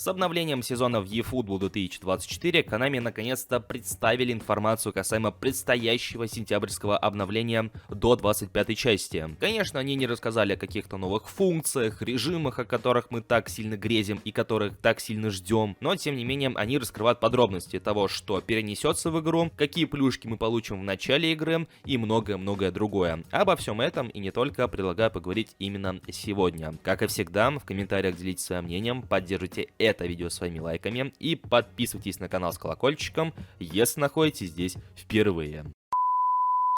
С обновлением сезона в eFootball 2024 Konami наконец-то представили информацию касаемо предстоящего сентябрьского обновления до 25 части. Конечно, они не рассказали о каких-то новых функциях, режимах, о которых мы так сильно грезим и которых так сильно ждем, но тем не менее они раскрывают подробности того, что перенесется в игру, какие плюшки мы получим в начале игры и многое-многое другое. Обо всем этом и не только предлагаю поговорить именно сегодня. Как и всегда, в комментариях делитесь своим мнением, поддержите это видео своими лайками и подписывайтесь на канал с колокольчиком, если находитесь здесь впервые.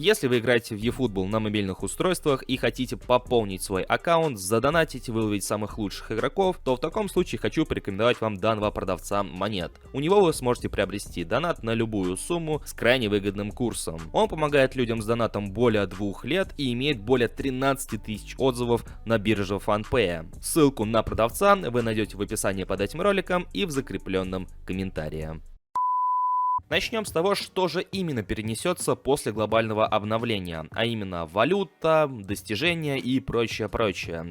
Если вы играете в eFootball на мобильных устройствах и хотите пополнить свой аккаунт, задонатить, выловить самых лучших игроков, то в таком случае хочу порекомендовать вам данного продавца монет. У него вы сможете приобрести донат на любую сумму с крайне выгодным курсом. Он помогает людям с донатом более 2 лет и имеет более 13 тысяч отзывов на бирже FanPay. Ссылку на продавца вы найдете в описании под этим роликом и в закрепленном комментарии. Начнем с того, что же именно перенесется после глобального обновления, а именно валюта, достижения и прочее.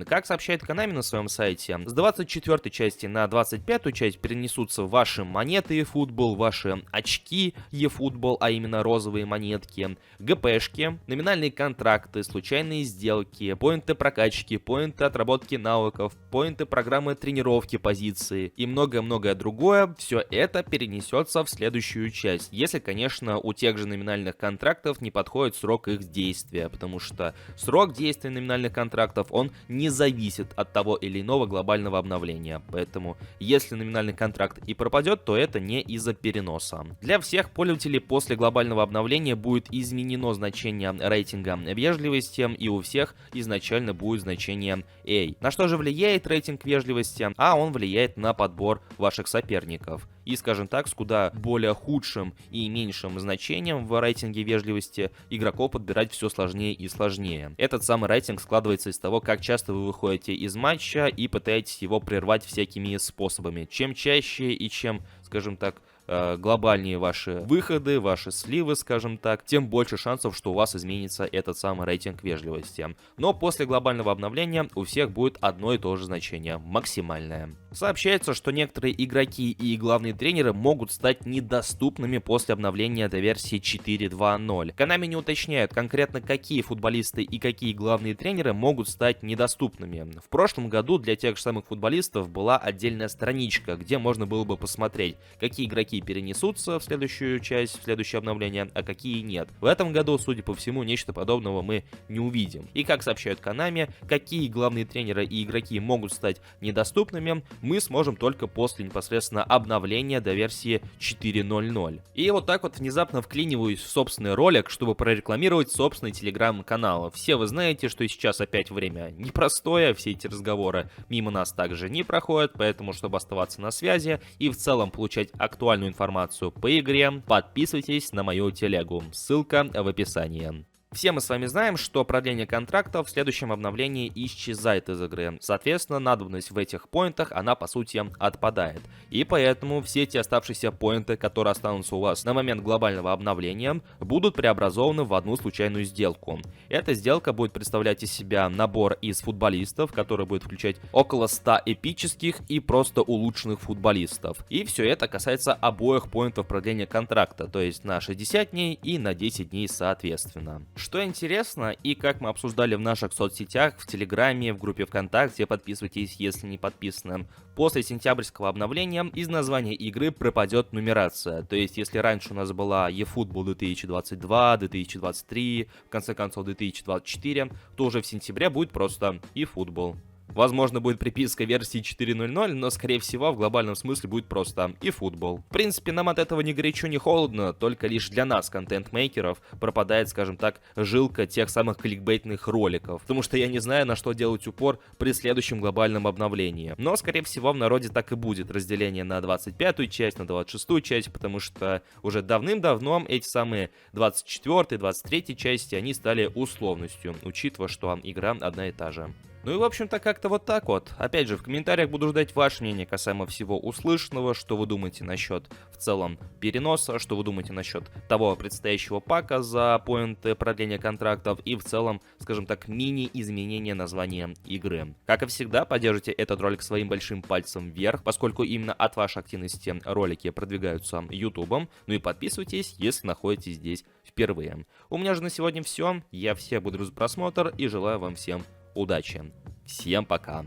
Как сообщает Konami на своем сайте, с 24 части на 25 часть перенесутся ваши монеты eFootball, ваши очки eFootball, а именно розовые монетки, ГПшки, номинальные контракты, случайные сделки, поинты прокачки, поинты отработки навыков, поинты программы тренировки позиции и многое-многое другое. Все это перенесется в следующую часть. Если, конечно, у тех же номинальных контрактов не подходит срок их действия, потому что срок действия номинальных контрактов, он не зависит от того или иного глобального обновления. Поэтому, если номинальный контракт и пропадет, то это не из-за переноса. Для всех пользователей после глобального обновления будет изменено значение рейтинга вежливости, и у всех изначально будет значение A. На что же влияет рейтинг вежливости? А он влияет на подбор ваших соперников. И, скажем так, с куда более худшим и меньшим значением в рейтинге вежливости игроков подбирать все сложнее и сложнее. Этот самый рейтинг складывается из того, как часто вы выходите из матча и пытаетесь его прервать всякими способами. Чем чаще и чем, скажем так, глобальнее ваши выходы, ваши сливы, скажем так, тем больше шансов, что у вас изменится этот самый рейтинг вежливости. Но после глобального обновления у всех будет одно и то же значение – максимальное. Сообщается, что некоторые игроки и главные тренеры могут стать недоступными после обновления до версии 4.2.0. Konami не уточняют конкретно, какие футболисты и какие главные тренеры могут стать недоступными. В прошлом году для тех же самых футболистов была отдельная страничка, где можно было бы посмотреть, какие игроки перенесутся в следующую часть, в следующее обновление, а какие нет. В этом году, судя по всему, нечто подобного мы не увидим. И как сообщают Konami, какие главные тренеры и игроки могут стать недоступными, мы сможем только после непосредственно обновления до версии 4.0.0. И вот так вот внезапно вклиниваюсь в собственный ролик, чтобы прорекламировать собственный телеграм-канал. Все вы знаете, что сейчас опять время непростое, все эти разговоры мимо нас также не проходят, поэтому, чтобы оставаться на связи и в целом получать актуальную информацию по игре, подписывайтесь на мою телегу, ссылка в описании. Все мы с вами знаем, что продление контрактов в следующем обновлении исчезает из игры. Соответственно, надобность в этих поинтах, она по сути отпадает. И поэтому все эти оставшиеся поинты, которые останутся у вас на момент глобального обновления, будут преобразованы в одну случайную сделку. Эта сделка будет представлять из себя набор из футболистов, который будет включать около 100 эпических и просто улучшенных футболистов. И все это касается обоих поинтов продления контракта, то есть на 60 дней и на 10 дней соответственно. Что интересно, и как мы обсуждали в наших соцсетях, в Телеграме, в группе ВКонтакте, подписывайтесь, если не подписаны, после сентябрьского обновления из названия игры пропадет нумерация. То есть, если раньше у нас была eFootball 2022, 2023, в конце концов 2024, то уже в сентябре будет просто eFootball. Возможно, будет приписка версии 4.0.0, но, скорее всего, в глобальном смысле будет просто eFootball. В принципе, нам от этого ни горячо, ни холодно, только лишь для нас, контент-мейкеров, пропадает, скажем так, жилка тех самых кликбейтных роликов. Потому что я не знаю, на что делать упор при следующем глобальном обновлении. Но, скорее всего, в народе так и будет разделение на 25-ю часть, на 26-ю часть, потому что уже давным-давно эти самые 24-й, 23-й части, они стали условностью, учитывая, что игра одна и та же. Ну и, в общем-то, как-то вот так вот. Опять же, в комментариях буду ждать ваше мнение касаемо всего услышанного, что вы думаете насчет в целом переноса, что вы думаете насчет того предстоящего пака за поинты продления контрактов и в целом, скажем так, мини-изменения названия игры. Как и всегда, поддержите этот ролик своим большим пальцем вверх, поскольку именно от вашей активности ролики продвигаются ютубом. Ну и подписывайтесь, если находитесь здесь впервые. У меня же на сегодня все. Я всех благодарю за просмотр и желаю вам всем удачи. Всем пока.